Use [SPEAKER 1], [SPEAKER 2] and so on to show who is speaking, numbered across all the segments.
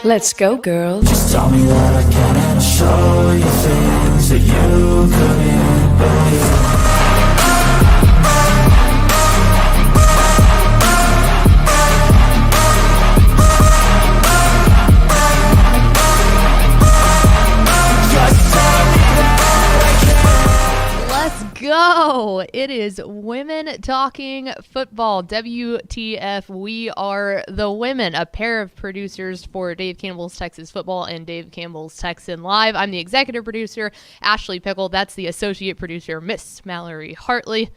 [SPEAKER 1] Let's go, girls.
[SPEAKER 2] Just tell me that I can and I'll show you things that you couldn't believe.
[SPEAKER 3] Go! It is Women Talking Football, WTF. We are the women, a pair of producers for Dave Campbell's Texas Football and Dave Campbell's Texan Live. I'm the executive producer, Ashley Pickle. That's the associate producer, Miss Mallory Hartley.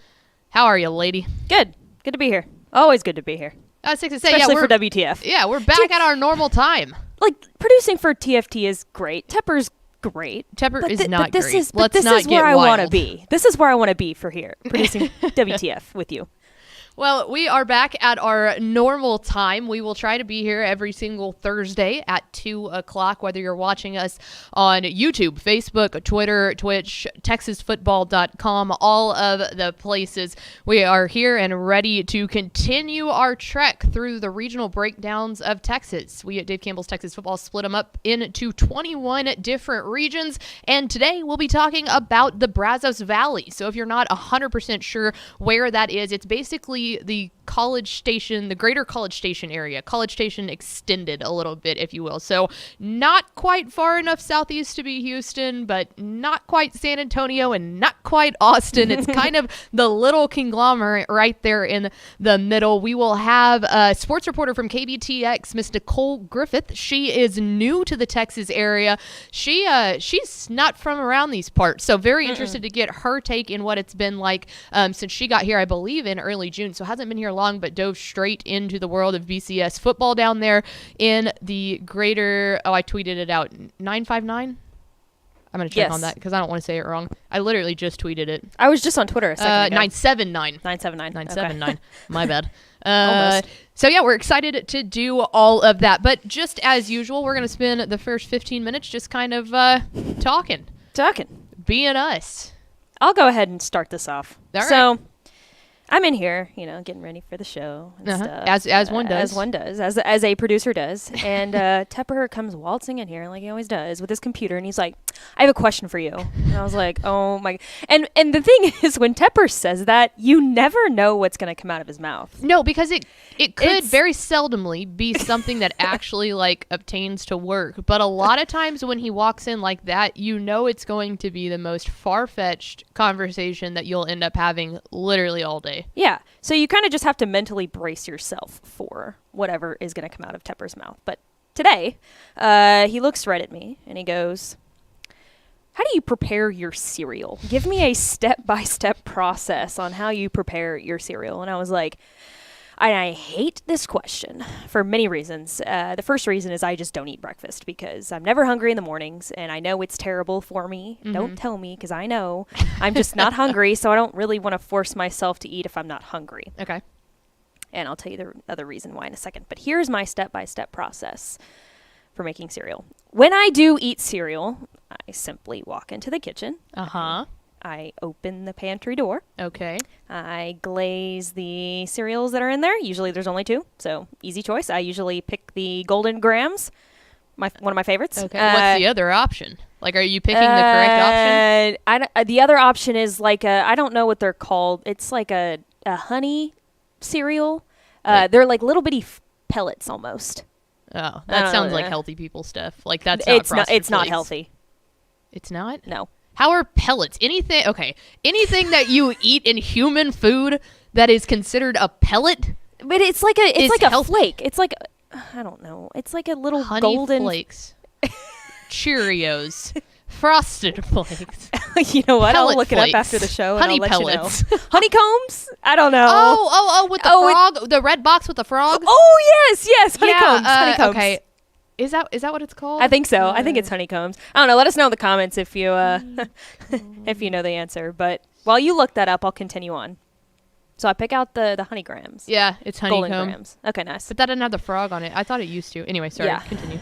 [SPEAKER 3] How are you, lady?
[SPEAKER 4] Good. Good to be here. Always good to be here.
[SPEAKER 3] Especially
[SPEAKER 4] for WTF.
[SPEAKER 3] Yeah, we're back at our normal time.
[SPEAKER 4] Like, producing for TFT is great. Tepper's great.
[SPEAKER 3] Tepper is not
[SPEAKER 4] this
[SPEAKER 3] great.
[SPEAKER 4] Is,
[SPEAKER 3] Let's
[SPEAKER 4] this
[SPEAKER 3] not
[SPEAKER 4] is
[SPEAKER 3] get
[SPEAKER 4] where I
[SPEAKER 3] wild.
[SPEAKER 4] want to be. This is where I want to be for here, producing WTF with you.
[SPEAKER 3] Well, we are back at our normal time. We will try to be here every single Thursday at 2 o'clock, whether you're watching us on YouTube, Facebook, Twitter, Twitch, TexasFootball.com, all of the places. We are here and ready to continue our trek through the regional breakdowns of Texas. We at Dave Campbell's Texas Football split them up into 21 different regions, and today we'll be talking about the Brazos Valley. So if you're not 100% sure where that is, it's basically the College Station, the greater College Station area. College Station extended a little bit, if you will. So not quite far enough southeast to be Houston, but not quite San Antonio and not quite Austin. It's kind of the little conglomerate right there in the middle. We will have a sports reporter from KBTX, Miss Nicole Griffith. She is new to the Texas area. She's not from around these parts, so very interested to get her take in what it's been like since she got here, I believe, in early June. So hasn't been here long, but dove straight into the world of BCS football down there in the greater, I tweeted it out, 959? I'm going to check on that because I don't want to say it wrong. I literally just tweeted it.
[SPEAKER 4] I was just on Twitter a second ago.
[SPEAKER 3] 979.
[SPEAKER 4] 979.
[SPEAKER 3] 979.
[SPEAKER 4] Okay.
[SPEAKER 3] My bad.
[SPEAKER 4] Almost.
[SPEAKER 3] So yeah, we're excited to do all of that. But just as usual, we're going to spend the first 15 minutes just kind of talking. Being us.
[SPEAKER 4] I'll go ahead and start this off.
[SPEAKER 3] All right.
[SPEAKER 4] So I'm in here, getting ready for the show and stuff.
[SPEAKER 3] As one does.
[SPEAKER 4] As one does. As a producer does. And Tepper comes waltzing in here like he always does with his computer, and he's like, I have a question for you. And I was like, oh my. And the thing is, when Tepper says that, you never know what's going to come out of his mouth.
[SPEAKER 3] No, because it could very seldomly be something that actually obtains to work. But a lot of times when he walks in like that, it's going to be the most far-fetched conversation that you'll end up having literally all day.
[SPEAKER 4] Yeah. So you kind of just have to mentally brace yourself for whatever is going to come out of Tepper's mouth. But today, he looks right at me and he goes, how do you prepare your cereal? Give me a step-by-step process on how you prepare your cereal. And I was like, I hate this question for many reasons. The first reason is I just don't eat breakfast because I'm never hungry in the mornings, and I know it's terrible for me. Mm-hmm. Don't tell me because I know. I'm just not hungry, so I don't really want to force myself to eat if I'm not hungry.
[SPEAKER 3] Okay.
[SPEAKER 4] And I'll tell you the other reason why in a second. But here's my step-by-step process for making cereal. When I do eat cereal, I simply walk into the kitchen.
[SPEAKER 3] Uh-huh.
[SPEAKER 4] I open the pantry door.
[SPEAKER 3] Okay.
[SPEAKER 4] I glaze the cereals that are in there. Usually there's only 2, so easy choice. I usually pick the Golden Grahams, one of my favorites.
[SPEAKER 3] Okay. What's the other option? Are you picking the correct option?
[SPEAKER 4] The other option is I don't know what they're called. It's like a honey cereal. They're like little bitty pellets almost.
[SPEAKER 3] Oh, that sounds like healthy people stuff. That's not
[SPEAKER 4] it's not healthy.
[SPEAKER 3] It's not?
[SPEAKER 4] No.
[SPEAKER 3] How are pellets? Anything that you eat in human food that is considered a pellet?
[SPEAKER 4] But it's like a
[SPEAKER 3] healthy.
[SPEAKER 4] flake. It's like I don't know. It's like a little
[SPEAKER 3] Honey
[SPEAKER 4] golden
[SPEAKER 3] flakes, Cheerios, Frosted Flakes.
[SPEAKER 4] You know what?
[SPEAKER 3] Pellet
[SPEAKER 4] I'll look
[SPEAKER 3] flakes.
[SPEAKER 4] it up after the show.
[SPEAKER 3] Honey
[SPEAKER 4] and I'll
[SPEAKER 3] pellets.
[SPEAKER 4] Let you know. Honeycombs? I don't know.
[SPEAKER 3] Oh, with the frog, the red box with the frog.
[SPEAKER 4] Oh yes, honeycombs. Honeycombs.
[SPEAKER 3] Okay. Is that what it's called?
[SPEAKER 4] I think so. I think it's honeycombs. I don't know. Let us know in the comments if you if you know the answer. But while you look that up, I'll continue on. So I pick out the honeygrams.
[SPEAKER 3] Yeah, it's honeycomb.
[SPEAKER 4] Golden grams. Okay, nice.
[SPEAKER 3] But that didn't have the frog on it. I thought it used to. Anyway, sorry.
[SPEAKER 4] Yeah.
[SPEAKER 3] Continue.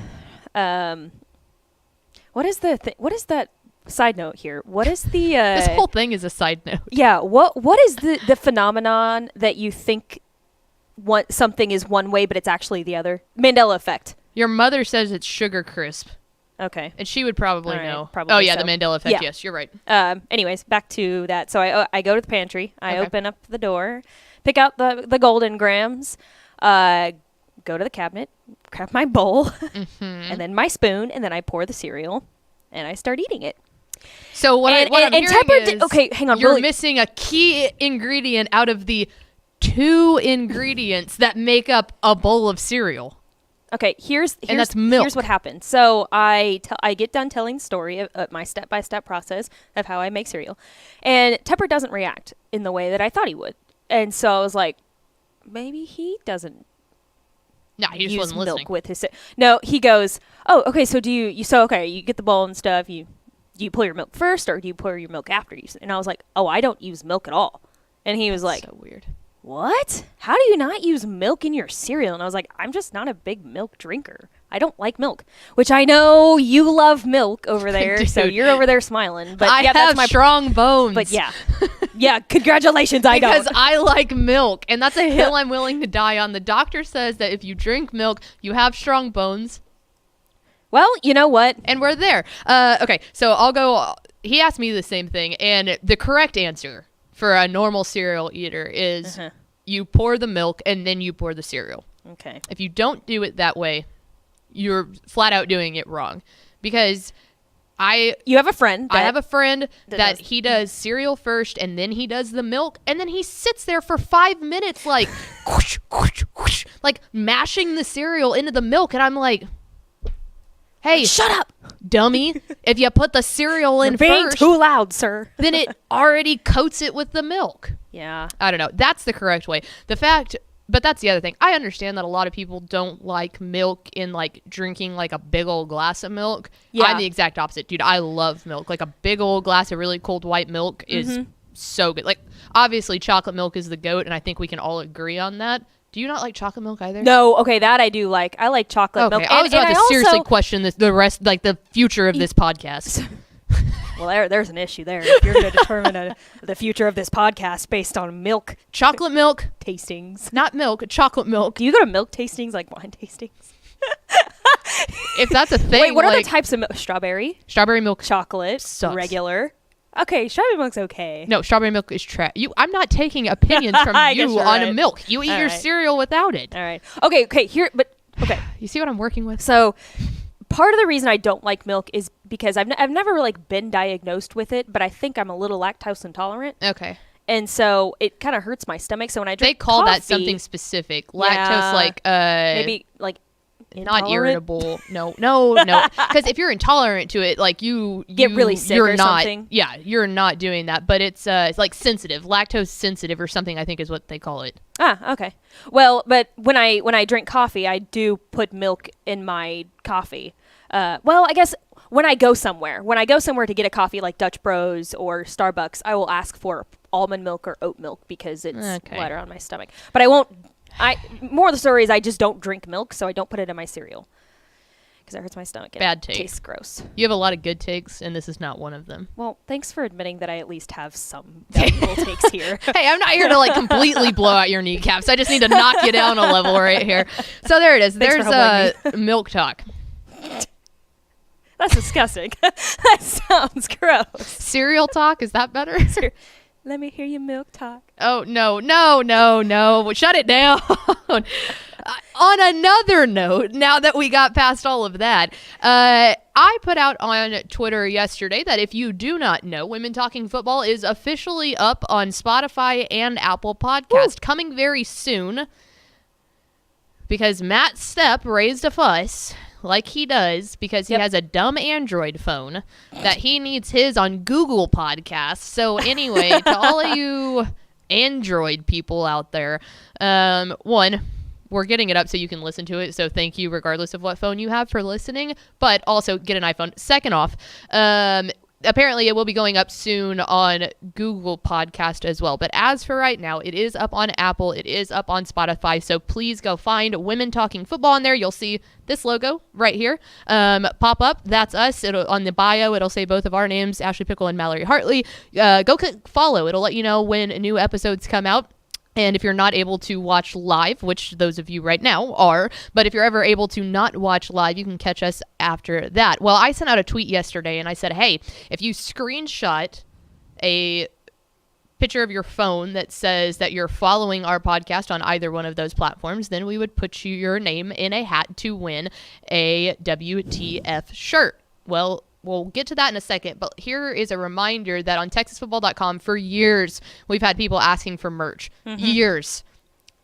[SPEAKER 4] What is what is that? Side note here. What is the
[SPEAKER 3] this whole thing is a side note.
[SPEAKER 4] Yeah. What is the phenomenon that you think something is one way but it's actually the other? Mandela effect.
[SPEAKER 3] Your mother says it's Sugar Crisp.
[SPEAKER 4] Okay.
[SPEAKER 3] And she would probably
[SPEAKER 4] All right,
[SPEAKER 3] know.
[SPEAKER 4] probably
[SPEAKER 3] oh, yeah,
[SPEAKER 4] so.
[SPEAKER 3] the Mandela effect.
[SPEAKER 4] Yeah.
[SPEAKER 3] Yes, you're right.
[SPEAKER 4] Anyways, back to that. So I go to the pantry. I
[SPEAKER 3] Okay.
[SPEAKER 4] open up the door, pick out the golden grams, go to the cabinet, grab my bowl, and then my spoon, and then I pour the cereal, and I start eating it.
[SPEAKER 3] So what I'm hearing
[SPEAKER 4] Tepper
[SPEAKER 3] is
[SPEAKER 4] okay, hang on.
[SPEAKER 3] you're
[SPEAKER 4] Really,
[SPEAKER 3] missing a key ingredient out of the 2 ingredients that make up a bowl of cereal.
[SPEAKER 4] okay, here's
[SPEAKER 3] that's milk.
[SPEAKER 4] Here's what happened. So I get done telling the story of my step-by-step process of how I make cereal, and Tepper doesn't react in the way that I thought he would, and so I was like, maybe he doesn't
[SPEAKER 3] Nah, he just
[SPEAKER 4] use
[SPEAKER 3] wasn't
[SPEAKER 4] milk
[SPEAKER 3] listening.
[SPEAKER 4] with his. No, he goes, oh, okay. So you get the bowl and stuff. Do you pour your milk first, or do you pour your milk after you? And I was like, oh, I don't use milk at all. And he was like,
[SPEAKER 3] So weird.
[SPEAKER 4] what? How do you not use milk in your cereal? And I was like, I'm just not a big milk drinker. I don't like milk, which I know you love milk over there. So
[SPEAKER 3] Dude.
[SPEAKER 4] you're over there smiling. But
[SPEAKER 3] I
[SPEAKER 4] yeah,
[SPEAKER 3] have
[SPEAKER 4] that's my.
[SPEAKER 3] strong bones.
[SPEAKER 4] But yeah, yeah. Congratulations, I
[SPEAKER 3] Because
[SPEAKER 4] don't.
[SPEAKER 3] I like milk, and that's a hill I'm willing to die on. The doctor says that if you drink milk, you have strong bones,
[SPEAKER 4] Well, you know what?
[SPEAKER 3] and we're there. Okay, so I'll go. He asked me the same thing, and the correct answer for a normal cereal eater is you pour the milk and then you pour the cereal.
[SPEAKER 4] Okay.
[SPEAKER 3] If you don't do it that way, you're flat out doing it wrong. Because
[SPEAKER 4] You have a friend.
[SPEAKER 3] I have a friend that
[SPEAKER 4] does-
[SPEAKER 3] he does cereal first and then he does the milk and then he sits there for 5 minutes like whoosh, whoosh, whoosh, like mashing the cereal into the milk, and I'm like, hey,
[SPEAKER 4] Shut up.
[SPEAKER 3] dummy, if you put the cereal in
[SPEAKER 4] You're being
[SPEAKER 3] first,
[SPEAKER 4] too loud, sir.
[SPEAKER 3] then it already coats it with the milk.
[SPEAKER 4] Yeah.
[SPEAKER 3] I don't know. That's the correct way. But that's the other thing. I understand that a lot of people don't like milk in like drinking like a big old glass of milk.
[SPEAKER 4] Yeah.
[SPEAKER 3] I'm the exact opposite, dude. I love milk. Like a big old glass of really cold white milk is so good. Like obviously chocolate milk is the GOAT, and I think we can all agree on that. Do you not like chocolate milk either?
[SPEAKER 4] No, okay, that I do like. I like chocolate
[SPEAKER 3] Okay,
[SPEAKER 4] milk.
[SPEAKER 3] I was about to
[SPEAKER 4] also-
[SPEAKER 3] seriously question the future of this podcast.
[SPEAKER 4] Well, there's an issue there. If you're going to determine the future of this podcast based on milk
[SPEAKER 3] Chocolate milk,
[SPEAKER 4] tastings.
[SPEAKER 3] not milk, chocolate milk.
[SPEAKER 4] Do you go to milk tastings like wine tastings?
[SPEAKER 3] If that's a thing,
[SPEAKER 4] Wait, what are
[SPEAKER 3] like
[SPEAKER 4] the types of milk? Strawberry,
[SPEAKER 3] strawberry milk.
[SPEAKER 4] chocolate,
[SPEAKER 3] Sucks.
[SPEAKER 4] regular. Okay, strawberry milk's okay.
[SPEAKER 3] No, strawberry milk is trash. I'm not taking opinions from
[SPEAKER 4] I guess
[SPEAKER 3] you
[SPEAKER 4] you're
[SPEAKER 3] on
[SPEAKER 4] right.
[SPEAKER 3] milk. You eat
[SPEAKER 4] All
[SPEAKER 3] your
[SPEAKER 4] right.
[SPEAKER 3] cereal without it.
[SPEAKER 4] All right. Okay, okay.
[SPEAKER 3] You see what I'm working with?
[SPEAKER 4] So part of the reason I don't like milk is because I've never like been diagnosed with it, but I think I'm a little lactose intolerant.
[SPEAKER 3] Okay.
[SPEAKER 4] And so it kind of hurts my stomach. So when I
[SPEAKER 3] They
[SPEAKER 4] drink
[SPEAKER 3] call that
[SPEAKER 4] coffee,
[SPEAKER 3] something specific.
[SPEAKER 4] Yeah.
[SPEAKER 3] Lactose, like,
[SPEAKER 4] maybe like
[SPEAKER 3] not
[SPEAKER 4] intolerant?
[SPEAKER 3] irritable. No. Because if you're intolerant to it, like you
[SPEAKER 4] Get really sick
[SPEAKER 3] you're
[SPEAKER 4] or
[SPEAKER 3] not,
[SPEAKER 4] something?
[SPEAKER 3] Yeah, you're not doing that. But it's like sensitive, lactose sensitive or something, I think is what they call it.
[SPEAKER 4] Ah, okay. Well, but when I drink coffee, I do put milk in my coffee. Well, I guess when I go somewhere to get a coffee like Dutch Bros or Starbucks, I will ask for almond milk or oat milk because it's
[SPEAKER 3] Okay.
[SPEAKER 4] lighter on my stomach. But I won't. More of the story is I just don't drink milk, so I don't put it in my cereal because it hurts my stomach. And
[SPEAKER 3] Bad
[SPEAKER 4] it
[SPEAKER 3] take.
[SPEAKER 4] tastes gross.
[SPEAKER 3] You have a lot of good takes, and this is not one of them.
[SPEAKER 4] Well, thanks for admitting that I at least have some valuable takes here.
[SPEAKER 3] Hey, I'm not here to like completely blow out your kneecaps. I just need to knock you down a level right here. So there it is.
[SPEAKER 4] Thanks for
[SPEAKER 3] There's milk talk.
[SPEAKER 4] That's disgusting. That sounds gross.
[SPEAKER 3] Cereal talk, is that better?
[SPEAKER 4] Let me hear your milk talk.
[SPEAKER 3] Oh, no. Shut it down. On another note, now that we got past all of that, I put out on Twitter yesterday that if you do not know, Women Talking Football is officially up on Spotify and Apple Podcast, coming very soon, because Matt Stepp raised a fuss, like he does, because he has a dumb Android phone that he needs his on Google Podcasts. So anyway, to all of you Android people out there, one, we're getting it up so you can listen to it. So thank you, regardless of what phone you have, for listening. But also get an iPhone. Second off, apparently it will be going up soon on Google Podcast as well. But as for right now, it is up on Apple. It is up on Spotify. So please go find Women Talking Football on there. You'll see this logo right here pop up. That's us. On the bio, it'll say both of our names, Ashley Pickle and Mallory Hartley. Go click follow. It'll let you know when new episodes come out. And if you're not able to watch live, which those of you right now are, but if you're ever able to not watch live, you can catch us after that. Well, I sent out a tweet yesterday and I said, hey, if you screenshot a picture of your phone that says that you're following our podcast on either one of those platforms, then we would put your name in a hat to win a WTF shirt. Well, we'll get to that in a second, but here is a reminder that on TexasFootball.com for years, we've had people asking for merch. Years.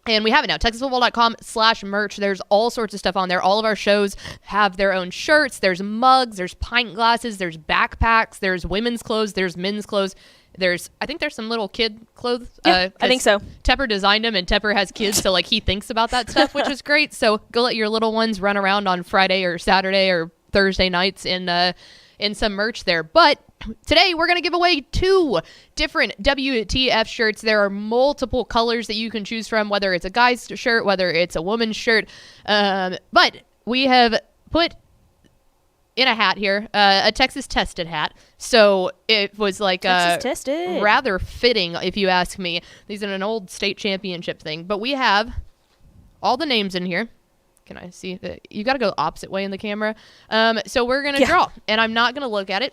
[SPEAKER 3] And we have it now, TexasFootball.com/merch. There's all sorts of stuff on there. All of our shows have their own shirts. There's mugs. There's pint glasses. There's backpacks. There's women's clothes. There's men's clothes. I think there's some little kid clothes.
[SPEAKER 4] Yeah, I think so.
[SPEAKER 3] Tepper designed them, and Tepper has kids, so like he thinks about that stuff, which is great. So go let your little ones run around on Friday or Saturday or Thursday nights in some merch there. But today we're going to give away 2 different WTF shirts. There are multiple colors that you can choose from, whether it's a guy's shirt, whether it's a woman's shirt. But we have put in a hat here, a Texas tested hat. So it was like rather fitting, if you ask me. These are an old state championship thing. But we have all the names in here. Can I see that? You got to go opposite way in the camera. So we're going to draw, and I'm not going to look at it.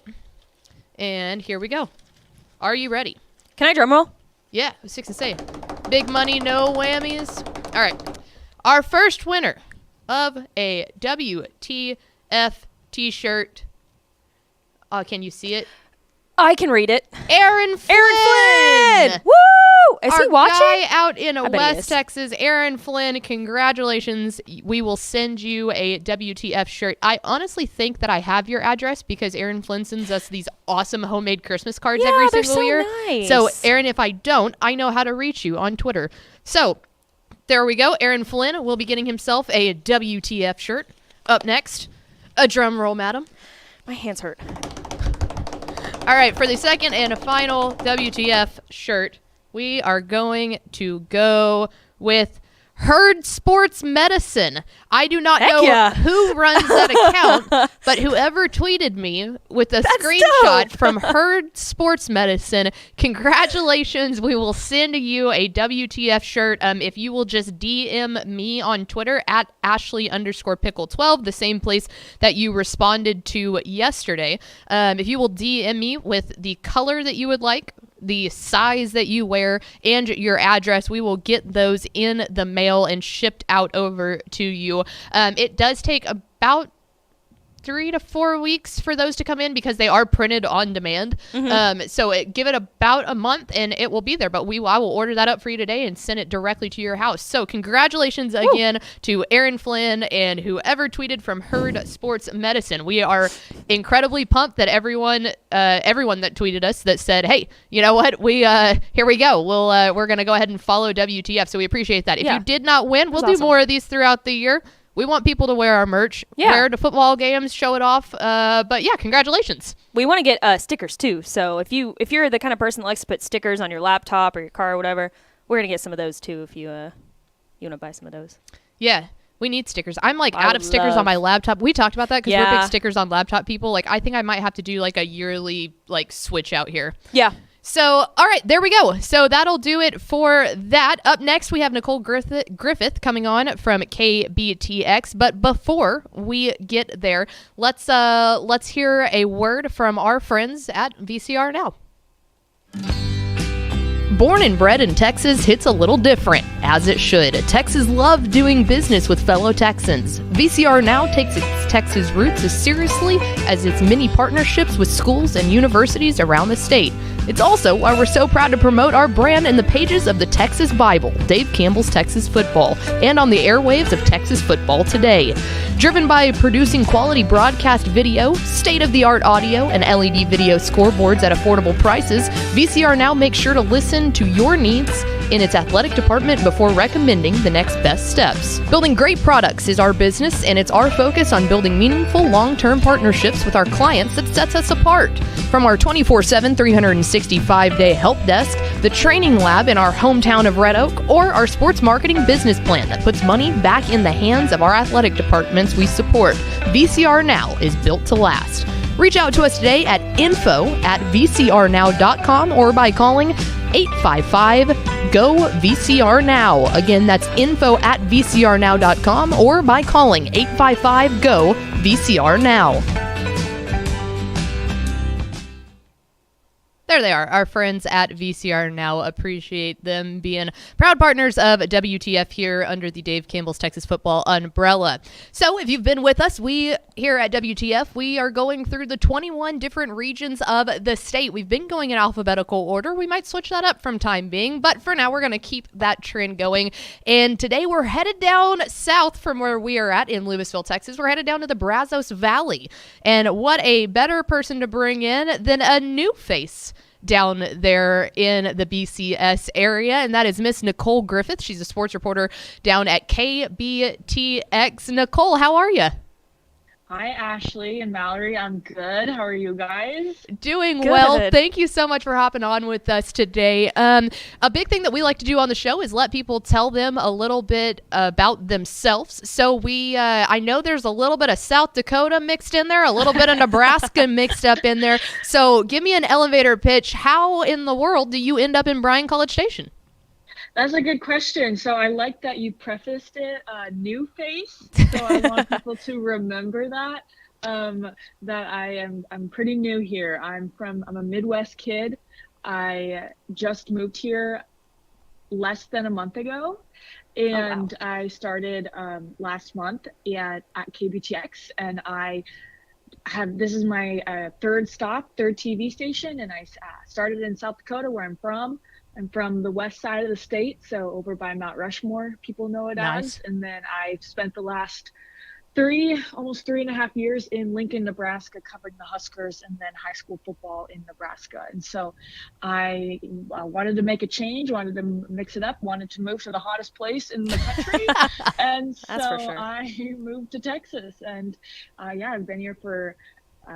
[SPEAKER 3] And here we go. Are you ready?
[SPEAKER 4] Can I drum roll?
[SPEAKER 3] Yeah, I was fixing to say. Big money, no whammies. All right. Our first winner of a WTF t-shirt. Can you see it?
[SPEAKER 4] I can read it.
[SPEAKER 3] Aaron Flynn!
[SPEAKER 4] Aaron Flynn! Woo! Is he watching?
[SPEAKER 3] Our guy out in
[SPEAKER 4] I bet he
[SPEAKER 3] West
[SPEAKER 4] is.
[SPEAKER 3] Texas, Aaron Flynn, congratulations. We will send you a WTF shirt. I honestly think that I have your address because Aaron Flynn sends us these awesome homemade Christmas cards every
[SPEAKER 4] they're
[SPEAKER 3] single
[SPEAKER 4] so
[SPEAKER 3] year.
[SPEAKER 4] nice.
[SPEAKER 3] So, Aaron, if I don't, I know how to reach you on Twitter. So, there we go. Aaron Flynn will be getting himself a WTF shirt. Up next, a drum roll, madam.
[SPEAKER 4] My hands hurt.
[SPEAKER 3] All right, for the second and final WTF shirt, we are going to go with Herd Sports Medicine. I do not know who runs that account, but whoever tweeted me with a screenshot from Herd Sports Medicine, congratulations. We will send you a WTF shirt if you will just DM me on Twitter at Ashley_pickle12, the same place that you responded to yesterday. If you will DM me with the color that you would like, the size that you wear, and your address, we will get those in the mail and shipped out over to you. It does take about 3 to 4 weeks for those to come in because they are printed on demand. So give it about a month and it will be there. But I will order that up for you today and send it directly to your house. So congratulations again to Aaron Flynn and whoever tweeted from Herd Sports Medicine. We are incredibly pumped that everyone that tweeted us that said, hey, you know what? Here we go. We're going to go ahead and follow WTF. So we appreciate that. If you did not win, we'll do more of these throughout the year. We want people to wear our merch, wear to football games, show it off. But yeah, congratulations.
[SPEAKER 4] We want to get stickers too. So if you're the kind of person that likes to put stickers on your laptop or your car or whatever, we're gonna get some of those too. If you want to buy some of those. Yeah,
[SPEAKER 3] we need stickers. I'm out of stickers on my laptop. We talked about that because we're big stickers on laptop people. I think I might have to do a yearly switch out here.
[SPEAKER 4] Yeah.
[SPEAKER 3] So, all right, there we go. So that'll do it for that. Up next, we have Nicole Griffith coming on from KBTX. But before we get there, let's hear a word from our friends at VCR Now. Born and bred in Texas hits a little different, as it should. Texans love doing business with fellow Texans. VCR Now takes its Texas roots as seriously as its many partnerships with schools and universities around the state. It's also why we're so proud to promote our brand in the pages of the Texas Bible, Dave Campbell's Texas Football, and on the airwaves of Texas Football Today. Driven by producing quality broadcast video, state-of-the-art audio, and LED video scoreboards at affordable prices, VCR Now makes sure to listen to your needs in its athletic department before recommending the next best steps. Building great products is our business, and it's our focus on building meaningful long-term partnerships with our clients that sets us apart. From our 24/7, 365-day help desk, the training lab in our hometown of Red Oak, or our sports marketing business plan that puts money back in the hands of our athletic departments we support, VCR Now is built to last. Reach out to us today at info@vcrnow.com or by calling 855-GO-VCR-NOW. Again, that's info@VCRNow.com or by calling 855-GO-VCR-NOW. There they are, our friends at VCR Now. Appreciate them being proud partners of WTF here under the Dave Campbell's Texas Football umbrella. So if you've been with us, we here at WTF, we are going through the 21 different regions of the state. We've been going in alphabetical order. We might switch that up from time being, but for now we're going to keep that trend going. And today we're headed down south from where we are at in Lewisville, Texas. We're headed down to the Brazos Valley. And what a better person to bring in than a new face down there in the BCS area, and that is Miss Nicole Griffith. She's a sports reporter down at KBTX. Nicole, how are you?
[SPEAKER 1] Hi, Ashley and Mallory. I'm good. How are you guys?
[SPEAKER 3] Doing
[SPEAKER 4] Good.
[SPEAKER 3] well. Thank you so much for hopping on with us today. A big thing that we like to do on the show is let people tell them a little bit about themselves. So I know there's a little bit of South Dakota mixed in there, a little bit of Nebraska mixed up in there. So give me an elevator pitch. How in the world do you end up in Bryan College Station?
[SPEAKER 1] That's a good question. So I like that you prefaced it, new face. So I want people to remember that, that I'm pretty new here. I'm a Midwest kid. I just moved here less than a month ago. And
[SPEAKER 4] Oh, wow.
[SPEAKER 1] I started last month at KBTX, and this is my third TV station, and I started in South Dakota, where I'm from. I'm from the west side of the state, so over by Mount Rushmore, people know it
[SPEAKER 3] Nice.
[SPEAKER 1] as. And then I've spent the last almost 3.5 years in Lincoln, Nebraska, covering the Huskers and then high school football in Nebraska. And so I wanted to make a change, wanted to mix it up, wanted to move to the hottest place in the country. And
[SPEAKER 4] That's for
[SPEAKER 1] so
[SPEAKER 4] sure.
[SPEAKER 1] I moved to Texas, and I've been here for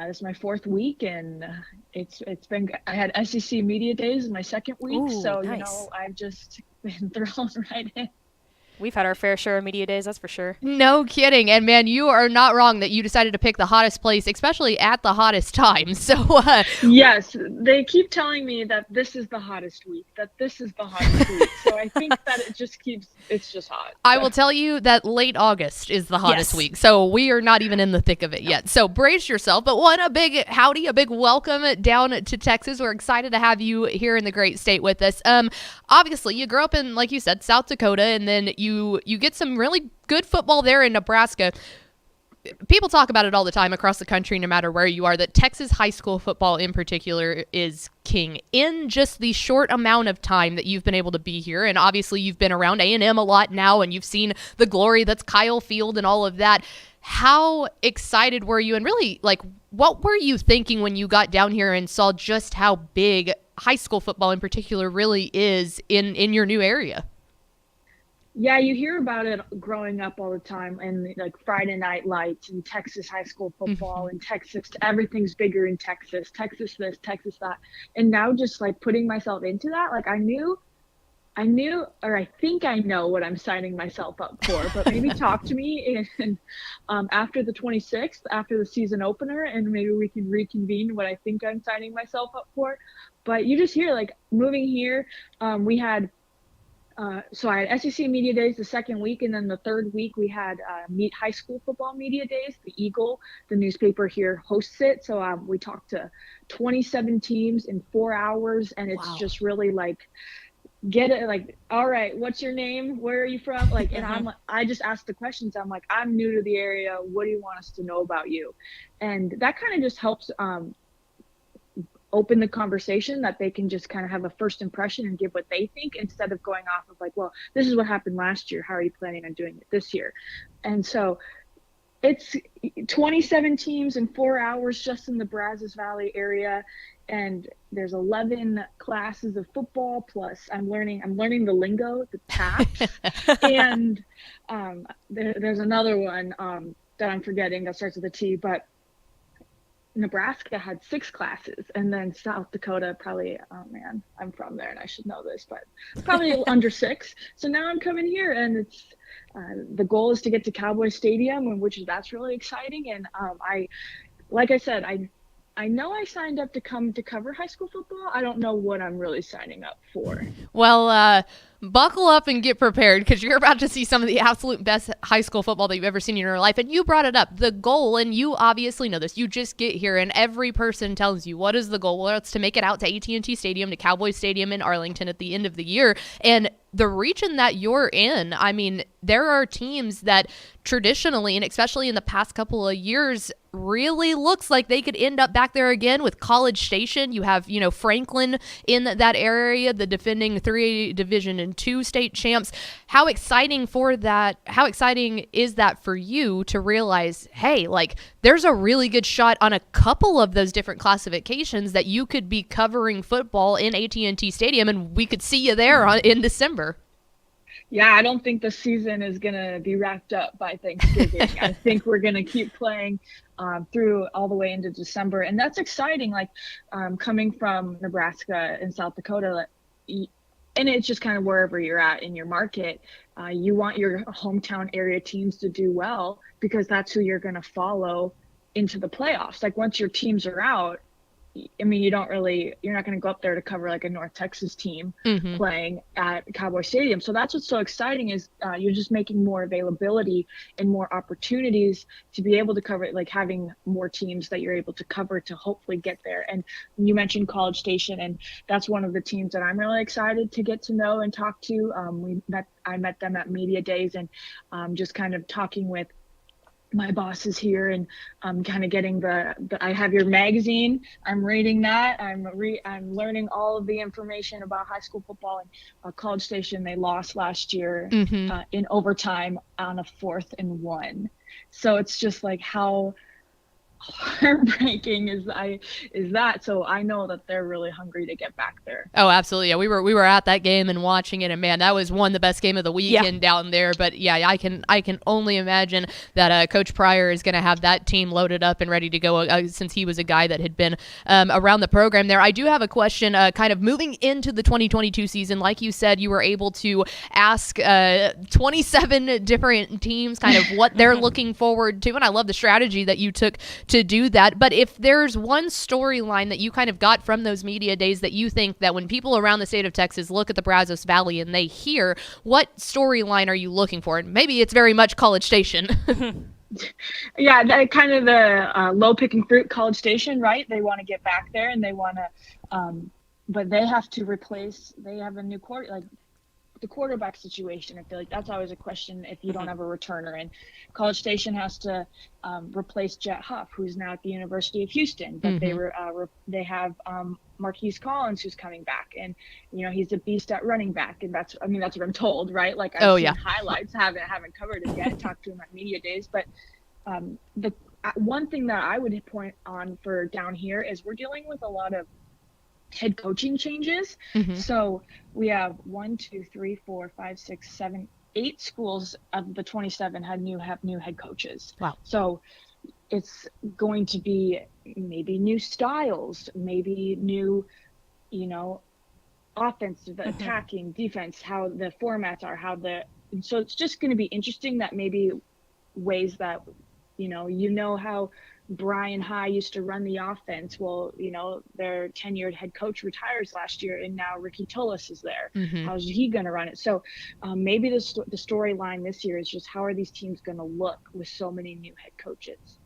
[SPEAKER 1] this is my 4th week, and it's been. I had SEC Media Days my 2nd week,
[SPEAKER 4] Ooh,
[SPEAKER 1] so
[SPEAKER 4] nice.
[SPEAKER 1] I've just been thrown right in.
[SPEAKER 4] We've had our fair share of media days, that's for sure.
[SPEAKER 3] No kidding. And man, you are not wrong that you decided to pick the hottest place, especially at the hottest time. So
[SPEAKER 1] Yes, they keep telling me that this is the hottest week, So I think that it's just hot.
[SPEAKER 3] I will tell you that late August is the hottest
[SPEAKER 4] Yes.
[SPEAKER 3] week. So we are not even in the thick of it yet. So brace yourself. But a big howdy, a big welcome down to Texas. We're excited to have you here in the great state with us. Obviously, you grew up in, like you said, South Dakota, and then you get some really good football there in Nebraska. People talk about it all the time across the country, no matter where you are, that Texas high school football in particular is king in just the short amount of time that you've been able to be here. And obviously you've been around A&M a lot now, and you've seen the glory that's Kyle Field and all of that. How excited were you? And really, like, what were you thinking when you got down here and saw just how big high school football in particular really is in your new area?
[SPEAKER 1] Yeah, you hear about it growing up all the time, and like Friday Night Lights and Texas high school football and Texas, everything's bigger in Texas, Texas this, Texas that. And now just like putting myself into that, like I knew, or I think I know what I'm signing myself up for, but maybe talk to me after the 26th, after the season opener, and maybe we can reconvene what I think I'm signing myself up for. But you just hear like moving here, we had, so I had SEC Media Days the 2nd week, and then the 3rd week we had Meet High School Football Media Days. The Eagle, the newspaper here, hosts it. So we talked to 27 teams in 4 hours, and it's just really like, get it, like, all right, what's your name? Where are you from? Like, and I just asked the questions. I'm like, I'm new to the area. What do you want us to know about you? And that kind of just helps open the conversation, that they can just kind of have a first impression and give what they think, instead of going off of like, well, this is what happened last year, how are you planning on doing it this year? And so it's 27 teams in 4 hours just in the Brazos Valley area, and there's 11 classes of football, plus I'm learning the lingo, the taps. And there's another one that I'm forgetting that starts with a T, but Nebraska had 6 classes, and then South Dakota probably, oh man, I'm from there and I should know this, but probably under 6. So now I'm coming here, and it's the goal is to get to Cowboy Stadium, and that's really exciting. And like I said, I I know I signed up to come to cover high school football. I don't know what I'm really signing up for.
[SPEAKER 3] Well, buckle up and get prepared because you're about to see some of the absolute best high school football that you've ever seen in your life. And you brought it up. The goal, and you obviously know this, you just get here and every person tells you, what is the goal? Well, it's to make it out to AT&T Stadium, to Cowboys Stadium in Arlington at the end of the year. And the region that you're in, I mean, there are teams that traditionally, and especially in the past couple of years, really looks like they could end up back there again with College Station. You have, Franklin in that area, the defending 3A Division and 2 state champs. How exciting is that for you to realize, hey, like there's a really good shot on a couple of those different classifications that you could be covering football in AT&T Stadium and we could see you there in December.
[SPEAKER 1] Yeah, I don't think the season is going to be wrapped up by Thanksgiving. I think we're going to keep playing through all the way into December. And that's exciting, like coming from Nebraska and South Dakota. And it's just kind of wherever you're at in your market. You want your hometown area teams to do well because that's who you're going to follow into the playoffs. Like once your teams are out, I mean, you're not going to go up there to cover like a North Texas team playing at Cowboy Stadium. So that's what's so exciting is you're just making more availability and more opportunities to be able to cover it, like having more teams that you're able to cover to hopefully get there. And you mentioned College Station, and that's one of the teams that I'm really excited to get to know and talk to. I met them at media days and just kind of talking with my boss is here and I'm kind of getting I have your magazine. I'm reading that. I'm learning all of the information about high school football and College Station. They lost last year in overtime on a 4th and 1. So it's just like how heartbreaking is that. So I know that they're really hungry to get back there.
[SPEAKER 3] Oh, absolutely. Yeah, we were at that game and watching it, and man, that was the best game of the weekend down there. But yeah, I can only imagine that Coach Pryor is going to have that team loaded up and ready to go since he was a guy that had been around the program there. I do have a question kind of moving into the 2022 season. Like you said, you were able to ask 27 different teams kind of what they're looking forward to, and I love the strategy that you took to do that. But if there's one storyline that you kind of got from those media days that you think that when people around the state of Texas look at the Brazos Valley and they hear, what storyline are you looking for? And maybe it's very much College Station.
[SPEAKER 1] Yeah, that kind of the low-picking fruit College Station, right? They want to get back there and they want to, but they have to they have a new the quarterback situation. I feel like that's always a question if you don't have a returner. And College Station has to replace Jet Huff, who's now at the University of Houston. But they have Marquise Collins, who's coming back, and he's a beast at running back. And that's what I'm told, right? Like I've seen highlights, haven't covered it yet. Talked to him at media days, but the one thing that I would point on for down here is we're dealing with a lot of head coaching changes. So we have 8 schools of the 27 have new head coaches. Wow. So it's going to be maybe new styles, maybe new, offensive, attacking, defense, how the formats are, so it's just going to be interesting that maybe ways that, how Brian High used to run the offense. Well, their tenured head coach retires last year, and now Ricky Tullis is there. How's he going to run it? So maybe the storyline this year is just how are these teams going to look with so many new head coaches?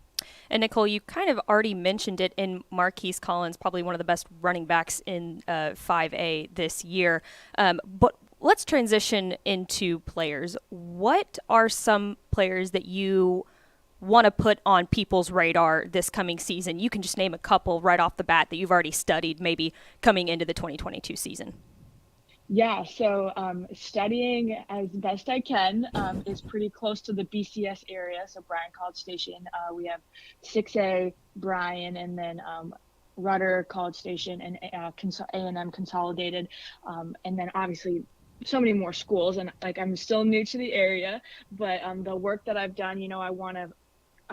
[SPEAKER 4] And Nicole, you kind of already mentioned it in Marquise Collins, probably one of the best running backs in 5A this year. But let's transition into players. What are some players that you want to put on people's radar this coming season? You can just name a couple right off the bat that you've already studied maybe coming into the 2022 season.
[SPEAKER 1] Yeah, so studying as best I can is pretty close to the BCS area. So Bryan College Station, we have 6A Bryan, and then Rudder College Station and A&M Consolidated, and then obviously so many more schools. And like I'm still new to the area, but the work that I've done, I want to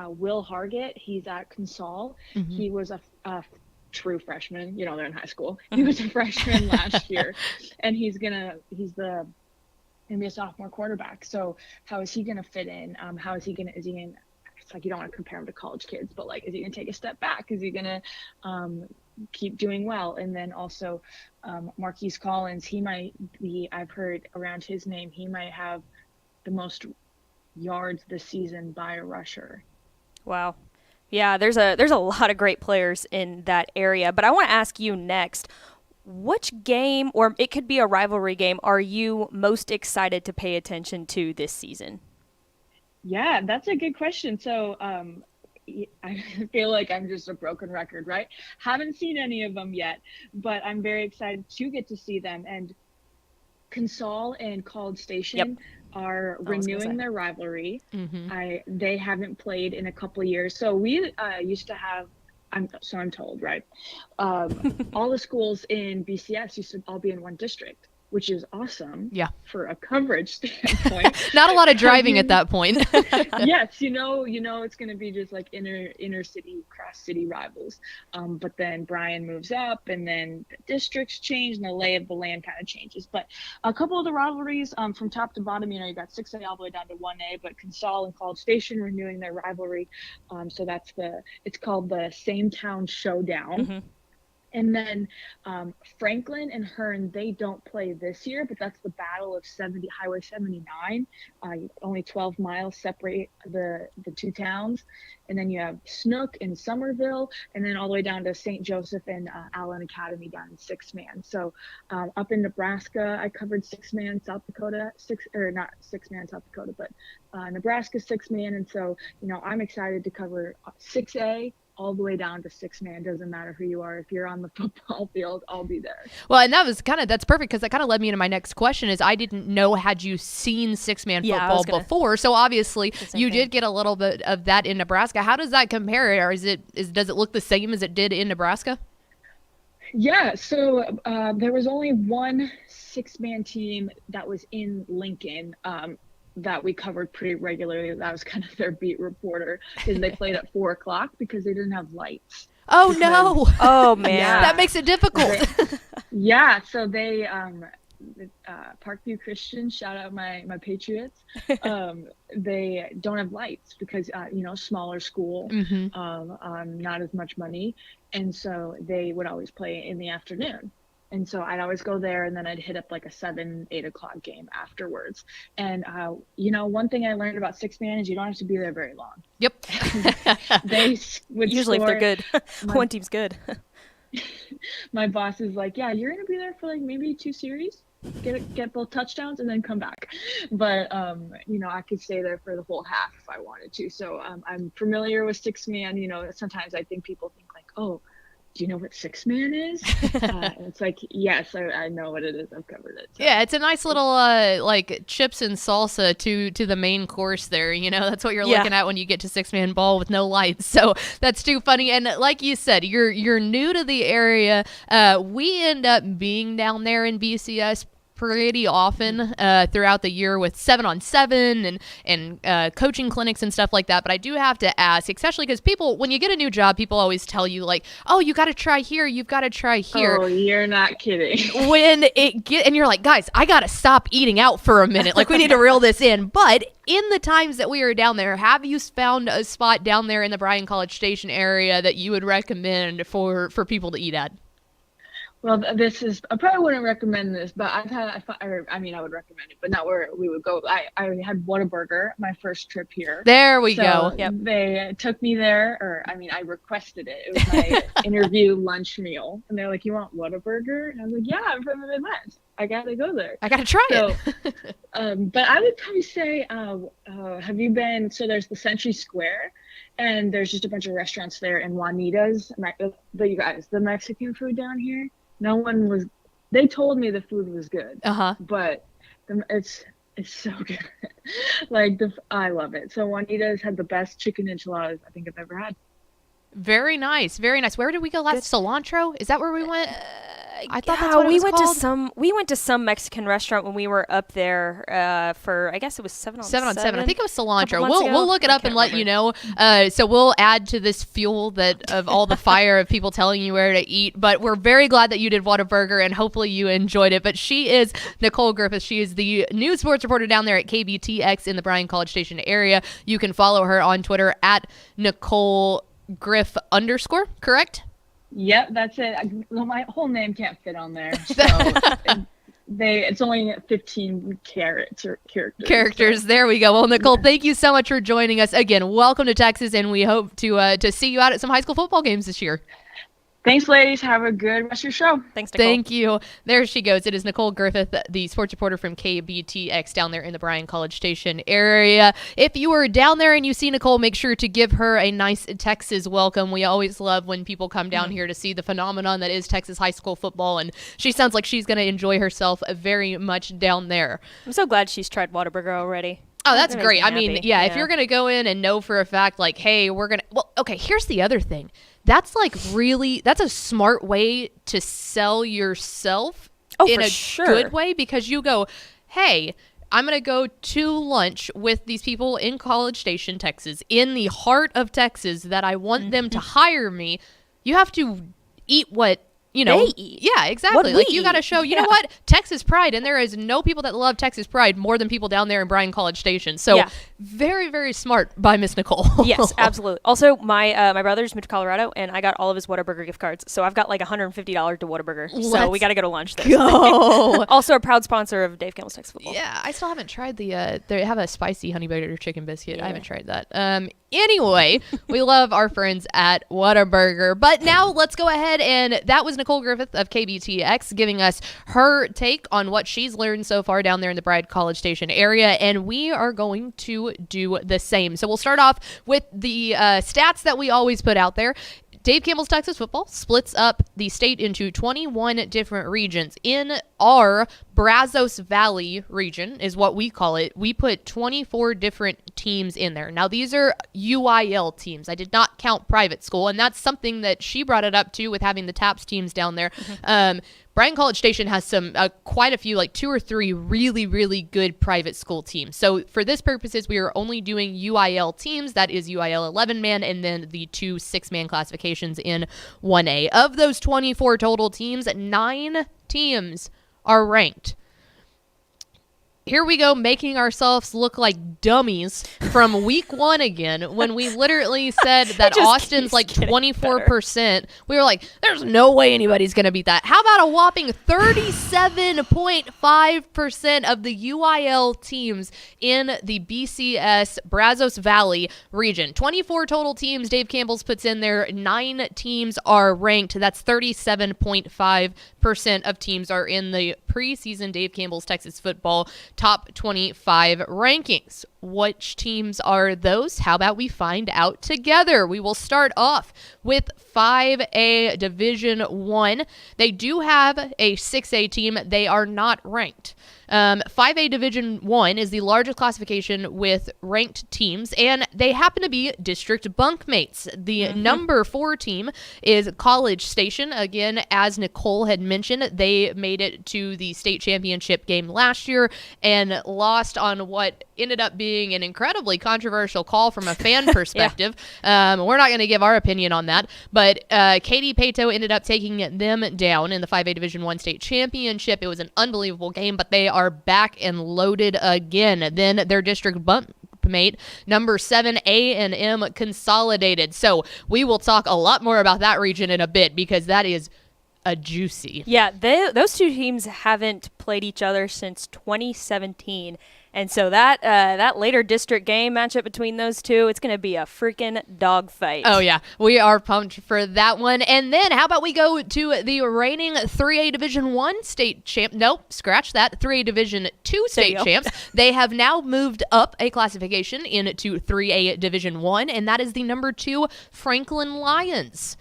[SPEAKER 1] Will Hargett, he's at Consol. He was a true freshman, they're in high school. He was a freshman last year, and he's gonna be a sophomore quarterback. So how is he gonna fit in? Is he gonna it's like you don't want to compare him to college kids, but like, is he gonna take a step back? Is he gonna keep doing well? And then also Marquise Collins, he might be, I've heard around his name, he might have the most yards this season by a rusher.
[SPEAKER 4] Wow. Yeah, there's a lot of great players in that area. But I want to ask you next, which game, or it could be a rivalry game, are you most excited to pay attention to this season?
[SPEAKER 1] Yeah, that's a good question. So I feel like I'm just a broken record, right? Haven't seen any of them yet, but I'm very excited to get to see them. And Consol and College Station are renewing their rivalry. They haven't played in a couple of years. So we used to have, I'm told, right? All the schools in BCS used to all be in one district, which is awesome.
[SPEAKER 3] Yeah.
[SPEAKER 1] For a coverage standpoint.
[SPEAKER 3] Not a lot of driving at that point.
[SPEAKER 1] Yes, you know, it's going to be just like inner city, cross city rivals. But then Brian moves up, and then the districts change, and the lay of the land kind of changes. But a couple of the rivalries, from top to bottom, you know, you got 6A all the way down to 1A. But Consol and College Station renewing their rivalry. So it's called the Same Town Showdown. And then Franklin and Hearn, they don't play this year, but that's the battle of Highway 79. Only 12 miles separate the two towns. And then you have Snook and Somerville, and then all the way down to St. Joseph and Allen Academy down in 6-man. So up in Nebraska, I covered 6-man, South Dakota, not 6-man South Dakota, but Nebraska 6-man. And so, you know, I'm excited to cover 6A all the way down to 6-man. Doesn't matter who you are. If you're on the football field, I'll be there.
[SPEAKER 3] Well, and that's perfect, because that kind of led me into my next question is I didn't know, had you seen 6-man football before? So obviously you did get a little bit of that in Nebraska. How does that compare? Or does it look the same as it did in Nebraska?
[SPEAKER 1] Yeah, so there was only one 6-man team that was in Lincoln, that we covered pretty regularly. That was kind of their beat reporter, because they played at 4:00 because they didn't have lights.
[SPEAKER 3] Oh, no.
[SPEAKER 4] Oh, man.
[SPEAKER 1] Yeah,
[SPEAKER 3] that makes it difficult.
[SPEAKER 1] So they Parkview Christian, shout out my Patriots. They don't have lights because smaller school, not as much money, and so they would always play in the afternoon. And so I'd always go there, and then I'd hit up like a 7-8 o'clock game afterwards. And one thing I learned about 6-man is you don't have to be there very long.
[SPEAKER 3] Yep.
[SPEAKER 1] They would
[SPEAKER 4] usually
[SPEAKER 1] score.
[SPEAKER 4] If they're good. One team's good.
[SPEAKER 1] My boss is like, yeah, you're gonna be there for like maybe 2 series, get both touchdowns, and then come back. But I could stay there for the whole half if I wanted to. So I'm familiar with 6-man. Sometimes I think people think like, oh, do you know what 6-man is? It's like, yes, I know what it is. I've covered it. So.
[SPEAKER 3] Yeah, it's a nice little like chips and salsa to the main course there. That's what you're looking at when you get to 6-man ball with no lights. So that's too funny. And like you said, you're new to the area. We end up being down there in BCS pretty often throughout the year with 7-on-7 and coaching clinics and stuff like that. But I do have to ask, especially because people, when you get a new job, people always tell you like, oh, you got to try here, you've got to try here.
[SPEAKER 1] Oh, you're not kidding.
[SPEAKER 3] And you're like, guys, I got to stop eating out for a minute. Like, we need to reel this in. But in the times that we were down there, have you found a spot down there in the Bryan College Station area that you would recommend for people to eat at?
[SPEAKER 1] Well, I probably wouldn't recommend this, but I would recommend it, but not where we would go. I had Whataburger my first trip here.
[SPEAKER 3] There we go.
[SPEAKER 1] Yep. They took me there, I requested it. It was my interview lunch meal. And they're like, you want Whataburger? And I was like, yeah, I'm from the Midwest. I got to go there.
[SPEAKER 3] I got to try it.
[SPEAKER 1] But I would probably say, have you been, so there's the Century Square, and there's just a bunch of restaurants there, and Juanita's, you guys, the Mexican food down here. They told me the food was good, but it's so good. I love it. So Juanita's had the best chicken enchiladas I think I've ever had.
[SPEAKER 3] Very nice. Very nice. Where did we go last? Cilantro? Is that where we went? I thought that's what it was called.
[SPEAKER 4] We went to some Mexican restaurant when we were up there for, I guess it was 7 on 7.
[SPEAKER 3] 7 on 7. I think it was cilantro.
[SPEAKER 4] We'll
[SPEAKER 3] look it up and let you know. So we'll add to this fuel of all the fire of people telling you where to eat. But we're very glad that you did Whataburger, and hopefully you enjoyed it. But she is Nicole Griffith. She is the news sports reporter down there at KBTX in the Bryan College Station area. You can follow her on Twitter at Nicole Griff _, correct?
[SPEAKER 1] Yep, that's it. My whole name can't fit on there. So it's only 15 characters.
[SPEAKER 3] There we go. Well, Nicole, thank you so much for joining us again. Welcome to Texas, and we hope to see you out at some high school football games this year.
[SPEAKER 1] Thanks, ladies. Have a good rest of your show.
[SPEAKER 4] Thanks, Nicole.
[SPEAKER 3] Thank you. There she goes. It is Nicole Griffith, the sports reporter from KBTX down there in the Bryan College Station area. If you are down there and you see Nicole, make sure to give her a nice Texas welcome. We always love when people come down here to see the phenomenon that is Texas high school football, and she sounds like she's going to enjoy herself very much down there.
[SPEAKER 4] I'm so glad she's tried Whataburger already.
[SPEAKER 3] Oh, that's great. I mean,
[SPEAKER 4] yeah,
[SPEAKER 3] if you're going to go in and know for a fact, like, hey, we're going to, well, okay, here's the other thing. That's that's a smart way to sell yourself in a good way, because you go, hey, I'm going to go to lunch with these people in College Station, Texas, in the heart of Texas, that I want them to hire me. You have to eat what
[SPEAKER 4] they eat.
[SPEAKER 3] Yeah, exactly. Like, you got to show, you know what? Texas pride. And there is no people that love Texas pride more than people down there in Bryan College Station. So very, very smart by Miss Nicole.
[SPEAKER 4] Yes, absolutely. Also, my brother's moved to Colorado, and I got all of his Whataburger gift cards. So I've got like $150 to Whataburger. So we got to go to lunch there.
[SPEAKER 3] Go.
[SPEAKER 4] Also a proud sponsor of Dave Campbell's Texas Football.
[SPEAKER 3] Yeah, I still haven't tried they have a spicy honey butter chicken biscuit. I haven't tried that. Anyway, we love our friends at Whataburger. But now let's go ahead, and that was Nicole Griffith of KBTX giving us her take on what she's learned so far down there in the Bryan College Station area, and we are going to do the same. So we'll start off with the stats that we always put out there. Dave Campbell's Texas Football splits up the state into 21 different regions. In our Brazos Valley region is what we call it. We put 24 different teams in there. Now, these are UIL teams. I did not count private school, and that's something that she brought it up to with having the TAPS teams down there. Bryan College Station has some quite a few, like 2 or 3 really, really good private school teams. So for this purposes, we are only doing UIL teams. That is UIL 11-man and then the 2 6-man classifications in 1A. Of those 24 total teams, 9 teams are ranked. Here we go, making ourselves look like dummies from week 1 again, when we literally said that Austin's like 24%. We were like, there's no way anybody's going to beat that. How about a whopping 37.5% of the UIL teams in the BCS Brazos Valley region? 24 total teams Dave Campbell's puts in there. 9 teams are ranked. That's 37.5% of teams are in the preseason Dave Campbell's Texas Football Top 25 rankings. Which teams are those? How about we find out together? We will start off with 5A Division 1. They do have a 6A team. They are not ranked. 5A Division 1 is the largest classification with ranked teams, and they happen to be district bunkmates. The number 4 team is College Station. Again, as Nicole had mentioned, they made it to the state championship game last year and lost on what ended up being an incredibly controversial call from a fan perspective. We're not going to give our opinion on that, but Katie Pato ended up taking them down in the 5A Division 1 state championship. It was an unbelievable game, but they are back and loaded again. Then their district bunkmate, number 7 A&M Consolidated. So we will talk a lot more about that region in a bit, because that is a juicy.
[SPEAKER 4] Yeah, those two teams haven't played each other since 2017. And so that later district game matchup between those two, it's going to be a freaking dogfight.
[SPEAKER 3] Oh, yeah. We are pumped for that one. And then how about we go to the reigning 3A Division 1 state champ. Nope, scratch that. 3A Division 2 state champs. They have now moved up a classification into 3A Division 1, and that is the number 2 Franklin Lions.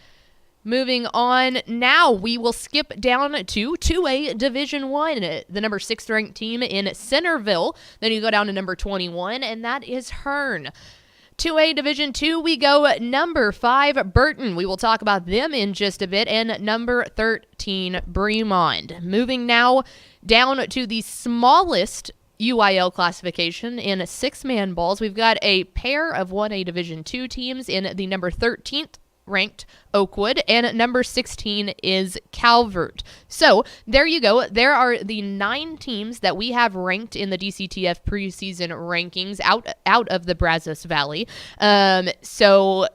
[SPEAKER 3] Moving on now, we will skip down to 2A Division 1, the number 6th ranked team in Centerville. Then you go down to number 21, and that is Hearn. 2A Division 2, we go number 5, Burton. We will talk about them in just a bit. And number 13, Bremond. Moving now down to the smallest UIL classification in 6-man balls. We've got a pair of 1A Division 2 teams in the number 13th ranked Oakwood, and number 16 is Calvert. So there you go. There are the 9 teams that we have ranked in the DCTF preseason rankings out of the Brazos Valley. So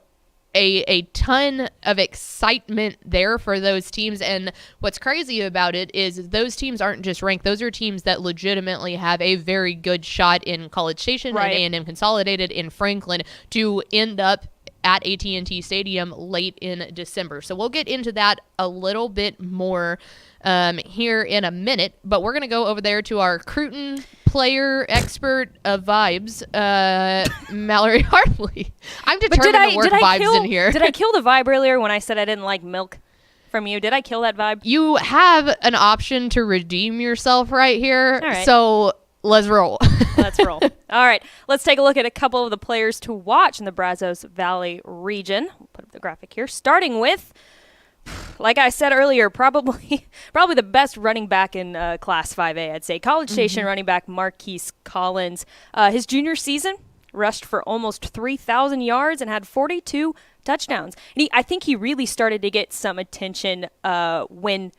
[SPEAKER 3] a ton of excitement there for those teams. And what's crazy about it is those teams aren't just ranked. Those are teams that legitimately have a very good shot in College Station and A&M Consolidated in Franklin to end up at AT&T Stadium late in December. So we'll get into that a little bit more here in a minute, but we're going to go over there to our Cruton player expert of vibes, Mallory Hartley. I'm determined to work vibes in here.
[SPEAKER 4] Did I kill the vibe earlier when I said I didn't like milk from you? Did I kill that vibe?
[SPEAKER 3] You have an option to redeem yourself right here,
[SPEAKER 4] all right.
[SPEAKER 3] So let's roll.
[SPEAKER 4] Let's roll. All right, let's take a look at a couple of the players to watch in the Brazos Valley region. We'll put up the graphic here, starting with, like I said earlier, probably the best running back in Class 5A, I'd say. College Station running back Marquise Collins. His junior season, rushed for almost 3,000 yards and had 42 touchdowns. And I think he really started to get some attention when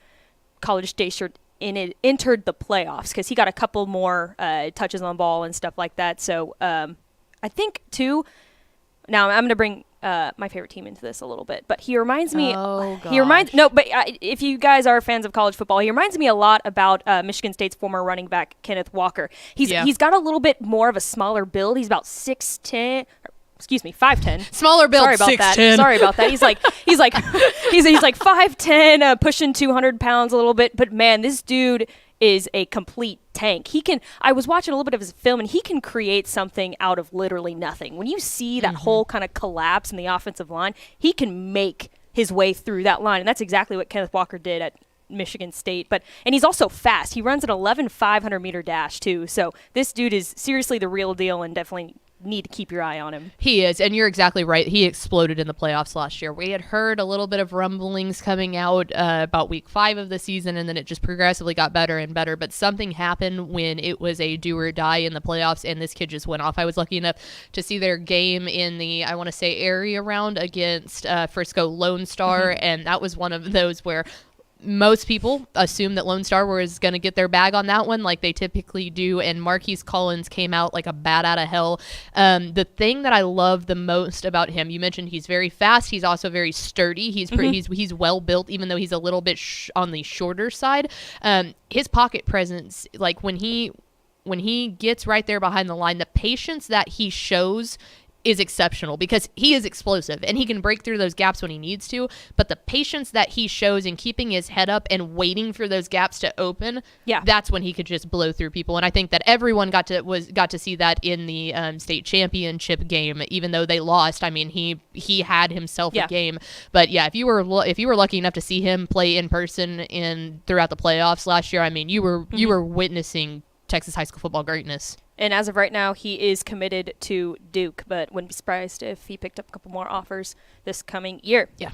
[SPEAKER 4] College Station entered the playoffs, because he got a couple more touches on the ball and stuff like that. So I think, too, now I'm going to bring my favorite team into this a little bit, but he reminds me. If you guys are fans of college football, he reminds me a lot about Michigan State's former running back Kenneth Walker. He's got a little bit more of a smaller build. He's about 6'10". Excuse me, 5'10".
[SPEAKER 3] Smaller build.
[SPEAKER 4] Sorry about 6'10". that. Sorry about that. He's like 5'10", pushing 200 pounds a little bit. But man, this dude is a complete tank. I was watching a little bit of his film, and he can create something out of literally nothing. When you see that whole kind of collapse in the offensive line, he can make his way through that line. And that's exactly what Kenneth Walker did at Michigan State. And he's also fast. He runs an 11,500 meter dash too. So this dude is seriously the real deal, and definitely need to keep your eye on him.
[SPEAKER 3] He is, and you're exactly right. He exploded in the playoffs last year. We had heard a little bit of rumblings coming out about week 5 of the season, and then it just progressively got better and better. But something happened when it was a do or die in the playoffs, and this kid just went off. I was lucky enough to see their game in the, I want to say, area round against Frisco Lone Star, and that was one of those where most people assume that Lone Star was going to get their bag on that one, like they typically do, and Marquise Collins came out like a bat out of hell. The thing that I love the most about him, you mentioned he's very fast. He's also very sturdy. He's well built, even though he's a little bit on the shorter side. His pocket presence, like when he gets right there behind the line, the patience that he shows is exceptional, because he is explosive and he can break through those gaps when he needs to, but the patience that he shows in keeping his head up and waiting for those gaps to open, that's when he could just blow through people. And I think that everyone got to see that in the state championship game, even though they lost. I mean, he had himself a game. But yeah, if you were lucky enough to see him play in person throughout the playoffs last year, I mean, you were witnessing Texas high school football greatness.
[SPEAKER 4] And as of right now, he is committed to Duke, but wouldn't be surprised if he picked up a couple more offers this coming year.
[SPEAKER 3] Yeah.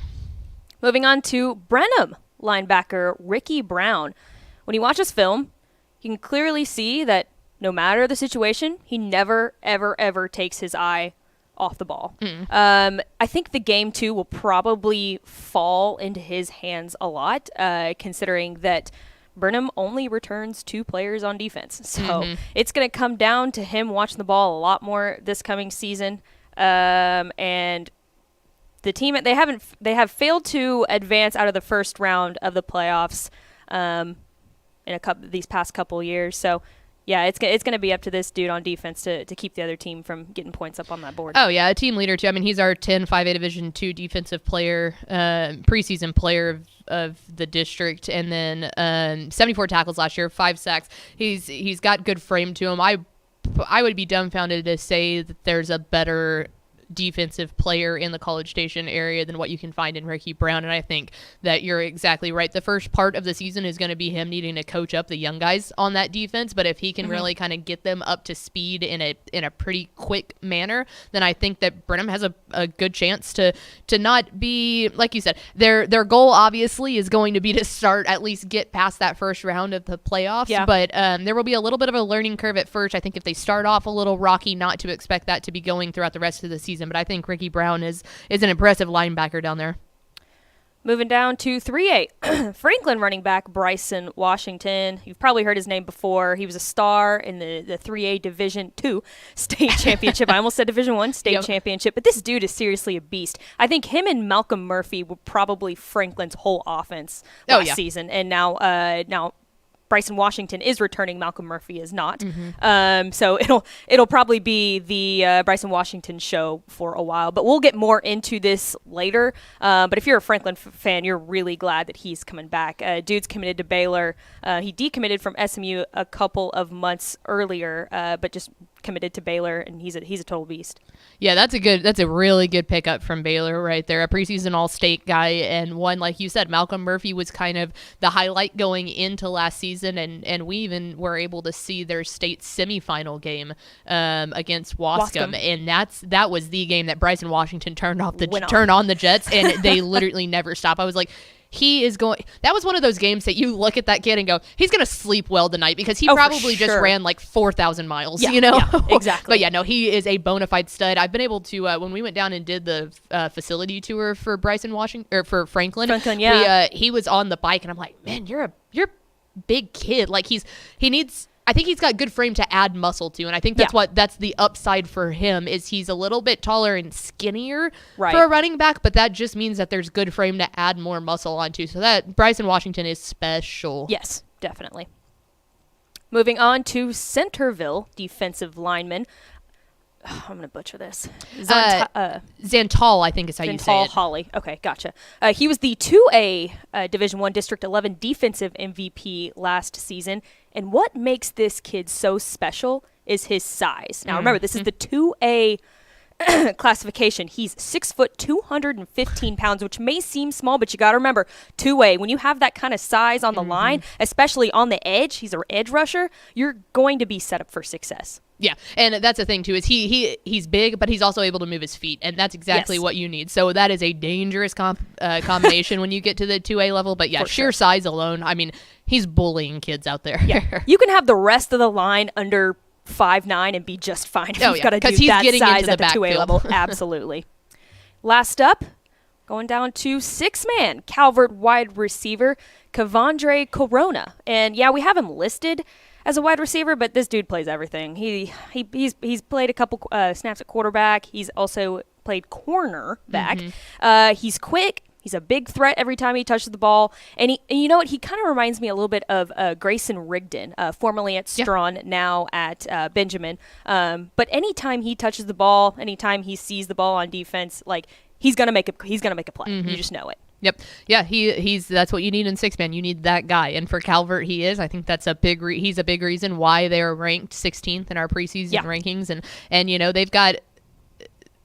[SPEAKER 4] Moving on to Brenham linebacker Ricky Brown. When you watch his film, you can clearly see that no matter the situation, he never, ever, ever takes his eye off the ball. I think the game, too, will probably fall into his hands a lot, considering that Burnham only returns 2 players on defense. So it's going to come down to him watching the ball a lot more this coming season. And the team, they have failed to advance out of the first round of the playoffs in these past couple years. So yeah, it's going to be up to this dude on defense to keep the other team from getting points up on that board.
[SPEAKER 3] Oh, yeah, a team leader, too. I mean, he's our 5A Division II defensive player, preseason player of the district, and then 74 tackles last year, 5 sacks. He's got good frame to him. I would be dumbfounded to say that there's a better defensive player in the College Station area than what you can find in Ricky Brown. And I think that you're exactly right. The first part of the season is going to be him needing to coach up the young guys on that defense. But if he can really kind of get them up to speed in a pretty quick manner, then I think that Brenham has a good chance to not be, like you said, their goal obviously is going to be to start, at least get past that first round of the playoffs.
[SPEAKER 4] Yeah.
[SPEAKER 3] But there will be a little bit of a learning curve at first. I think if they start off a little rocky, not to expect that to be going throughout the rest of the season. But I think Ricky Brown is an impressive linebacker down there.
[SPEAKER 4] Moving down to 3A, Franklin running back Bryson Washington. You've probably heard his name before. He was a star in the 3A Division II state championship. I almost said Division I state championship, but this dude is seriously a beast. I think him and Malcolm Murphy were probably Franklin's whole offense last season, and now Bryson Washington is returning. Malcolm Murphy is not. So it'll probably be the Bryson Washington show for a while. But we'll get more into this later. But if you're a Franklin fan, you're really glad that he's coming back. Dude's committed to Baylor. He decommitted from SMU a couple of months earlier, but just committed to Baylor, and he's a total beast.
[SPEAKER 3] Yeah, that's a really good pickup from Baylor right there. A preseason All-State guy, and one, like you said, Malcolm Murphy was kind of the highlight going into last season, and we even were able to see their state semifinal game against Wascom, and that was the game that Bryson Washington turned on the Jets, and they literally never stop. I was like, that was one of those games that you look at that kid and go, he's going to sleep well tonight, because he probably just ran like 4,000 miles, you know?
[SPEAKER 4] Yeah, exactly.
[SPEAKER 3] But yeah, no, he is a bona fide stud. I've been able to, when we went down and did the facility tour for Bryson Washington, or for Franklin, he was on the bike, and I'm like, man, you're a big kid. Like I think he's got good frame to add muscle to, and I think that's the upside for him, is he's a little bit taller and skinnier for a running back, but that just means that there's good frame to add more muscle onto. So that Bryson Washington is special.
[SPEAKER 4] Yes, definitely. Moving on to Centerville defensive lineman. I'm going to butcher this.
[SPEAKER 3] Zantal, I think is how you say it.
[SPEAKER 4] Holly. Okay, gotcha. He was the 2A Division I District 11 defensive MVP last season. And what makes this kid so special is his size. Now, remember, this is the 2A classification. He's 6 foot, 215 pounds, which may seem small, but you got to remember, 2A, when you have that kind of size on the line, especially on the edge, he's an edge rusher, you're going to be set up for success.
[SPEAKER 3] Yeah, and that's the thing, too, is he's big, but he's also able to move his feet, and that's exactly what you need. So that is a dangerous combination when you get to the 2A level, but yeah, sheer size alone, I mean, he's bullying kids out there.
[SPEAKER 4] Yeah. You can have the rest of the line under 5'9" and be just fine. You've got to do that size at the 2A level. Absolutely. Last up, going down to 6-man, Calvert wide receiver, Kavandre Corona. And yeah, we have him listed as a wide receiver, but this dude plays everything. He's played a couple snaps at quarterback. He's also played cornerback. He's quick. He's a big threat every time he touches the ball. And you know what? He kind of reminds me a little bit of Grayson Rigdon, formerly at Strawn, now at Benjamin. But anytime he touches the ball, anytime he sees the ball on defense, like he's gonna make a play. You just know it.
[SPEAKER 3] Yep. Yeah, that's what you need in 6-man. You need that guy. And for Calvert, he is. I think that's he's a big reason why they're ranked 16th in our preseason rankings. And you know, they've got,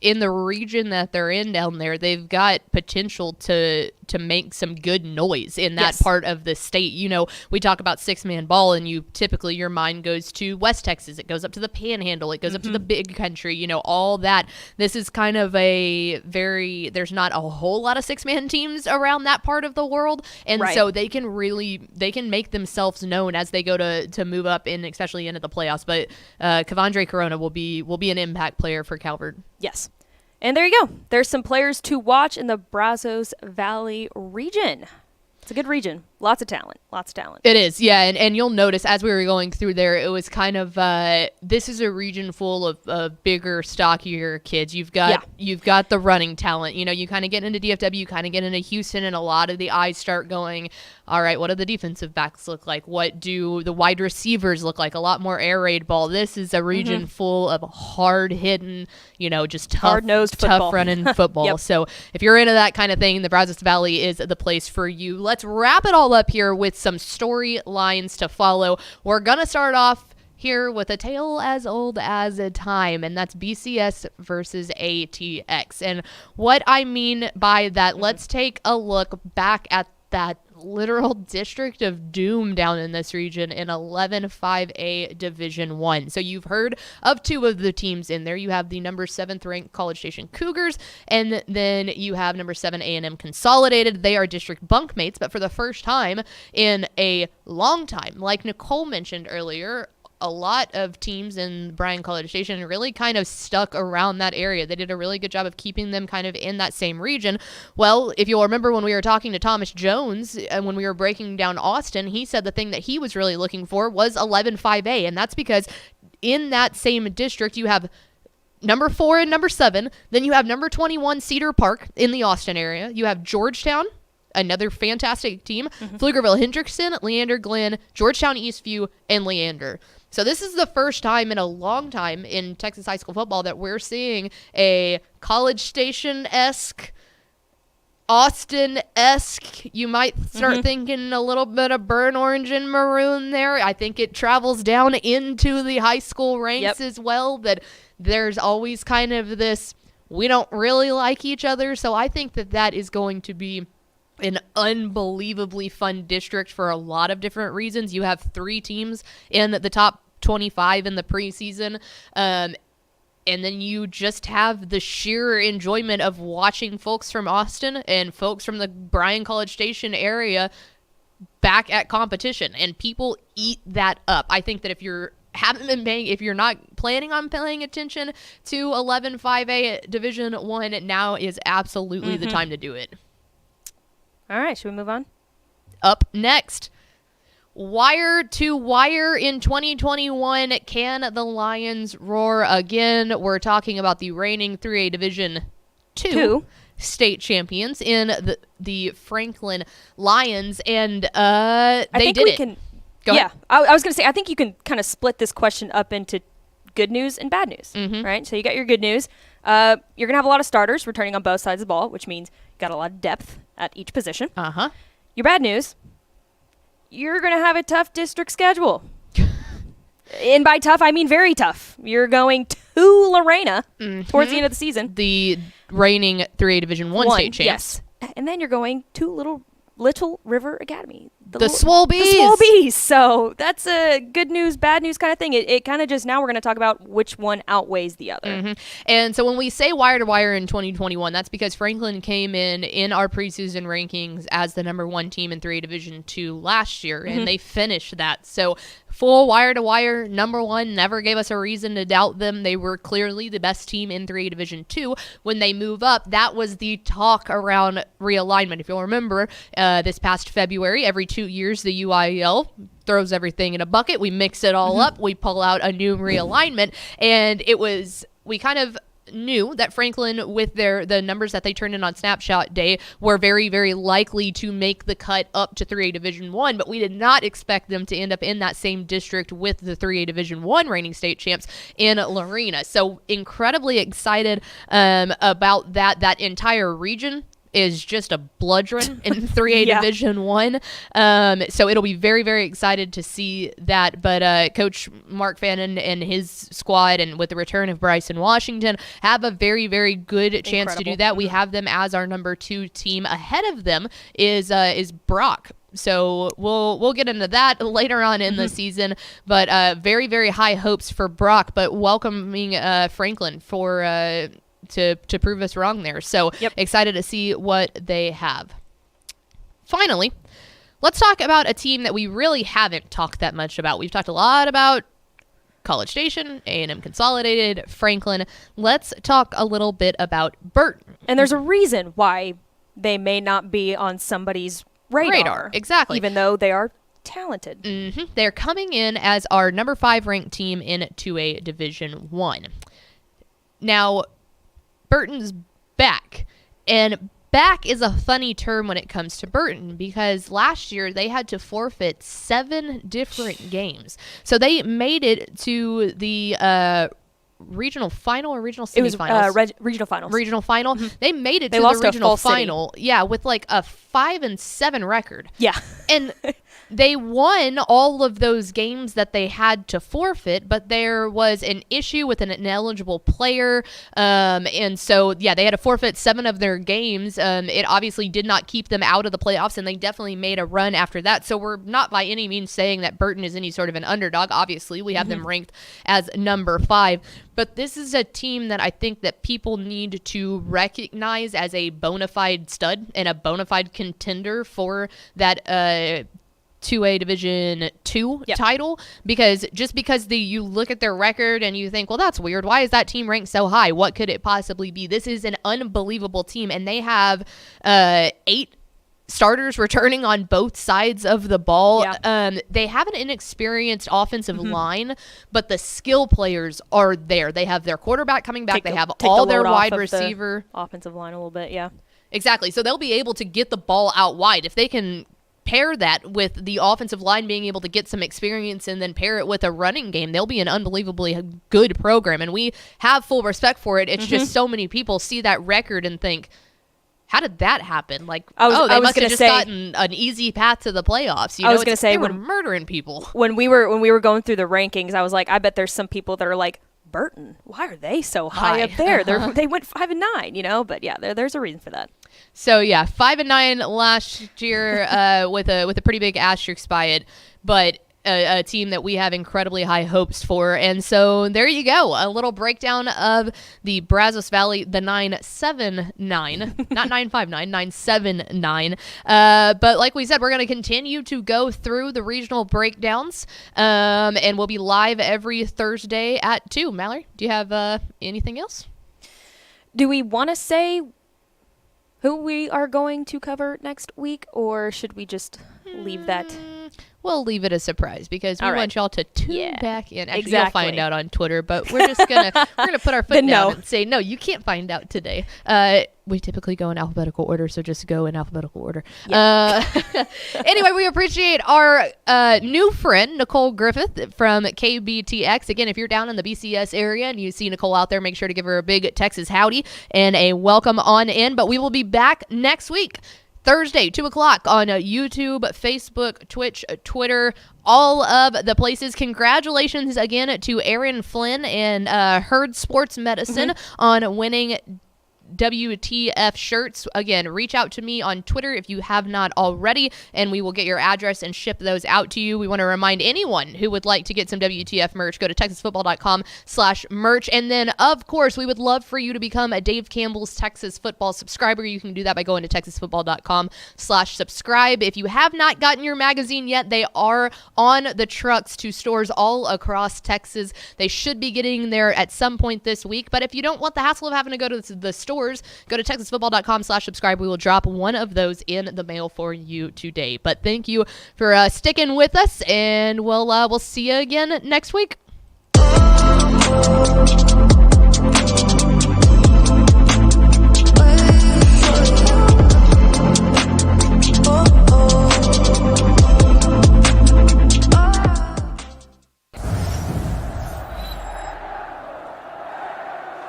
[SPEAKER 3] in the region that they're in down there, they've got potential to make some good noise in that part of the state. You know, we talk about 6-man ball, and typically your mind goes to West Texas. It goes up to the Panhandle. It goes up to the Big Country. You know, all that. This is kind of there's not a whole lot of 6-man teams around that part of the world, and so they can make themselves known as they go to move up in, especially into the playoffs. But Kavandre Corona will be an impact player for Calvert.
[SPEAKER 4] Yes. And there you go. There's some players to watch in the Brazos Valley region. It's a good region. Lots of talent. It
[SPEAKER 3] is, yeah. And you'll notice as we were going through there, it was kind of, this is a region full of bigger, stockier kids. You've got the running talent. You know, you kind of get into DFW, you kind of get into Houston, and a lot of the eyes start going, all right, what do the defensive backs look like? What do the wide receivers look like? A lot more air raid ball. This is a region full of hard-hitting, you know, just
[SPEAKER 4] hard-nosed
[SPEAKER 3] tough running football. So if you're into that kind of thing, the Brazos Valley is the place for you. Let's wrap it all up here with some storylines to follow. We're going to start off here with a tale as old as a time, and that's BCS versus ATX. And what I mean by that, let's take a look back at that literal district of doom down in this region in 11-5A Division 1. So you've heard of two of the teams in there. You have the number 7th ranked College Station Cougars, and then you have number 7 A&M Consolidated. They are district bunkmates, but for the first time in a long time, like Nicole mentioned earlier, a lot of teams in Bryan College Station really kind of stuck around that area. They did a really good job of keeping them kind of in that same region. Well, if you'll remember when we were talking to Thomas Jones and when we were breaking down Austin, he said the thing that he was really looking for was 11-5A, and that's because in that same district you have number 4 and number 7, then you have number 21 Cedar Park in the Austin area. You have Georgetown, another fantastic team, Pflugerville-Hendrickson, Leander Glen, Georgetown Eastview, and Leander. So this is the first time in a long time in Texas high school football that we're seeing a College Station-esque, Austin-esque. You might start thinking a little bit of burnt orange and maroon there. I think it travels down into the high school ranks as well, that there's always kind of this, we don't really like each other. So I think that that is going to be an unbelievably fun district for a lot of different reasons. You have 3 teams in the top 25 in the preseason, and then you just have the sheer enjoyment of watching folks from Austin and folks from the Bryan College Station area back at competition, and people eat that up. I think that if you're not planning on paying attention to 11-5A Division 1, now is absolutely the time to do it.
[SPEAKER 4] All right, should we move on?
[SPEAKER 3] Up next, wire to wire in 2021. Can the Lions roar again? We're talking about the reigning 3A Division 2 state champions in the Franklin Lions, and they did it. Go ahead.
[SPEAKER 4] I was going to say, I think you can kind of split this question up into good news and bad news, right? So you got your good news. You're going to have a lot of starters returning on both sides of the ball, which means you got a lot of depth at each position. Your bad news, you're going to have a tough district schedule. And by tough, I mean very tough. You're going to Lorena towards the end of the season.
[SPEAKER 3] The reigning 3A Division 1 state champs.
[SPEAKER 4] Yes. And then you're going to Little River Academy.
[SPEAKER 3] The Swole Bees.
[SPEAKER 4] The Swole Bees. So that's a good news, bad news kind of thing. It kind of just, now we're going to talk about which one outweighs the other.
[SPEAKER 3] And so when we say wire to wire in 2021, that's because Franklin came in our preseason rankings as the number 1 team in 3A Division 2 last year, and they finished that. So full wire to wire, number 1, never gave us a reason to doubt them. They were clearly the best team in 3A Division 2. When they move up, that was the talk around realignment. If you'll remember, this past February, every 2 years, the UIL throws everything in a bucket. We mix it all up. We pull out a new realignment. And we kind of knew that Franklin, with the numbers that they turned in on Snapshot Day, were very, very likely to make the cut up to 3A Division 1, but we did not expect them to end up in that same district with the 3A Division 1 reigning state champs in Lorena. So incredibly excited about that. That entire region is just a bludgeon in 3A Division 1. So it'll be very, very excited to see that. But Coach Mark Fannin and his squad, and with the return of Bryson Washington, have a very, very good chance to do that. We have them as our number 2 team. Ahead of them is Brock. So we'll get into that later on in the season, but very, very high hopes for Brock, but welcoming Franklin for to prove us wrong there. So excited to see what they have. Finally, let's talk about a team that we really haven't talked that much about. We've talked a lot about College Station, A&M Consolidated, Franklin. Let's talk a little bit about Burton.
[SPEAKER 4] And there's a reason why they may not be on somebody's radar.
[SPEAKER 3] Exactly.
[SPEAKER 4] Even though they are talented.
[SPEAKER 3] They're coming in as our number 5 ranked team in 2A Division 1. Now, Burton's back, and back is a funny term when it comes to Burton, because last year they had to forfeit 7 different games. So they made it to the regional final or regional semifinals?
[SPEAKER 4] It was regional finals.
[SPEAKER 3] Regional final. They made it to the regional final. Yeah, with like a 5-7 record.
[SPEAKER 4] Yeah.
[SPEAKER 3] And they won all of those games that they had to forfeit, but there was an issue with an ineligible player. And so, yeah, they had to forfeit 7 of their games. It obviously did not keep them out of the playoffs, and they definitely made a run after that. So we're not by any means saying that Burton is any sort of an underdog. Obviously, we have them ranked as number 5. But this is a team that I think that people need to recognize as a bona fide stud and a bona fide contender for that 2A Division 2 title, because just because you look at their record and you think, well, that's weird. Why is that team ranked so high? What could it possibly be? This is an unbelievable team, and they have 8 starters returning on both sides of the ball. They have an inexperienced offensive line, but the skill players are there. They have their quarterback coming back. They have all their wide receiver.
[SPEAKER 4] Offensive line a little bit, yeah.
[SPEAKER 3] Exactly. So they'll be able to get the ball out wide. If they can pair that with the offensive line being able to get some experience and then pair it with a running game, they'll be an unbelievably good program. And we have full respect for it. It's just so many people see that record and think, how did that happen? Like, they must have just gotten an easy path to the playoffs.
[SPEAKER 4] I was going to say,
[SPEAKER 3] they were murdering people.
[SPEAKER 4] When we were going through the rankings, I was like, I bet there's some people that are like, Burton, why are they so high up there? They went 5-9, but yeah, there's a reason for that.
[SPEAKER 3] So yeah, 5-9 last year with a pretty big asterisk by it, but a team that we have incredibly high hopes for. And so there you go, a little breakdown of the Brazos Valley, the 979, not 959, 979. But like we said, we're going to continue to go through the regional breakdowns, and we'll be live every Thursday at 2. Mallory, do you have anything else?
[SPEAKER 4] Do we want to say who we are going to cover next week, or should we just leave that?
[SPEAKER 3] We'll leave it a surprise because we want y'all to tune back in. Actually, you'll
[SPEAKER 4] exactly.
[SPEAKER 3] find out on Twitter, but we're just gonna put our foot down and say no. You can't find out today. We typically go in alphabetical order, so just go in alphabetical order. Anyway, we appreciate our new friend Nicole Griffith from KBTX. Again, if you're down in the BCS area and you see Nicole out there, make sure to give her a big Texas howdy and a welcome on in. But we will be back next week, Thursday, 2 o'clock on YouTube, Facebook, Twitch, Twitter, all of the places. Congratulations again to Erin Flynn and Herd Sports Medicine on winning WTF shirts. Again, reach out to me on Twitter if you have not already, and we will get your address and ship those out to you. We want to remind anyone who would like to get some WTF merch, go to texasfootball.com/merch. And then, of course, we would love for you to become a Dave Campbell's Texas Football subscriber. You can do that by going to texasfootball.com/subscribe. If you have not gotten your magazine yet, they are on the trucks to stores all across Texas. They should be getting there at some point this week. But if you don't want the hassle of having to go to the store, go to texasfootball.com/subscribe. We will drop one of those in the mail for you today. But thank you for sticking with us, and we'll see you again next week.